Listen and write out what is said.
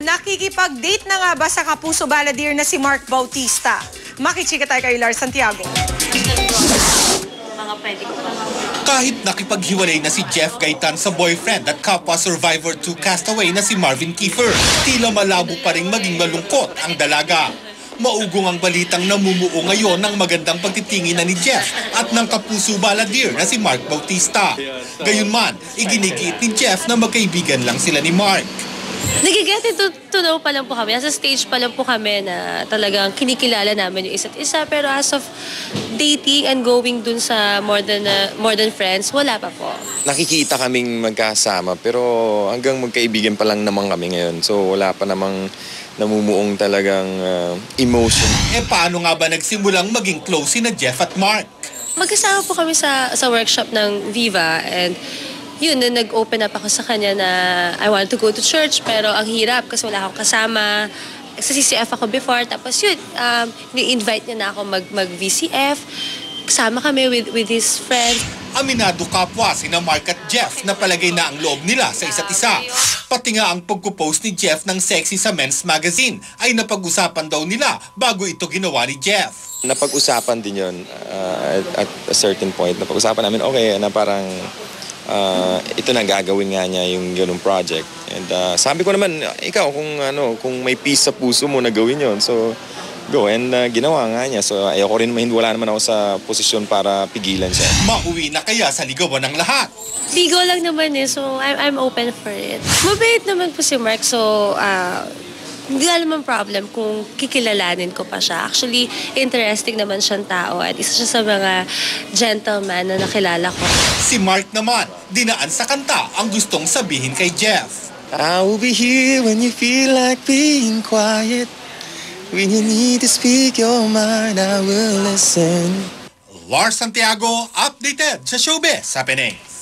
Nakikipag-date na nga ba sa kapuso baladir na si Mark Bautista? Makichika tayo kay Lars Santiago. Kahit nakipaghiwalay na si Jeff Gaitan sa boyfriend at kapwa Survivor 2 castaway na si Marvin Kiefer, tila malabo pa rin maging malungkot ang dalaga. Maugong ang balitang namumuo ngayon ng magandang pagtitingin na ni Jeff at ng kapuso baladir na si Mark Bautista. Gayunman, iginigiit ni Jeff na magkaibigan lang sila ni Mark. Nag-get to know pa lang po kami. Nasa stage pa lang po kami na talagang kinikilala namin yung isa't isa. Pero as of dating and going dun sa more than friends, wala pa po. Nakikita kaming magkasama pero hanggang magkaibigan pa lang naman kami ngayon. So wala pa namang namumuong talagang emotion. Paano nga ba nagsimulang maging close na Jeff at Mark? Magkasama po kami sa workshop ng Viva and yun, nag-open up ako sa kanya na I want to go to church pero ang hirap kasi wala akong kasama. Sa CCF ako before, tapos yun, ni-invite niya na ako mag-VCF. Kasama kami with his friends. Aminado kapwa sina Mark at Jeff na palagay na ang loob nila sa isa't isa. Pati nga ang pagkupost ni Jeff ng sexy sa men's magazine ay napag-usapan daw nila bago ito ginawa ni Jeff. Napag-usapan din yun at a certain point. Napag-usapan namin, okay, na parang ito na gagawin nga niya yung ganung project. And sabi ko naman, ikaw kung may peace sa puso mo na gawin yon, so go. And ginawa nga niya. So ayoko rin, wala naman ako sa posisyon para pigilan siya. Mauwi na kaya sa ligawan ng lahat? Ligo lang naman so I'm open for it. Mabait naman po si Mark, so hindi naman problem kung kikilalanin ko pa siya. Actually, interesting naman siyang tao at isa siya sa mga gentleman na nakilala ko. Si Mark naman, dinaan sa kanta ang gustong sabihin kay Jeff. I will be here when you feel like being quiet. When you need to speak your mind, I will listen. Lars Santiago, updated sa Showbiz Happenings.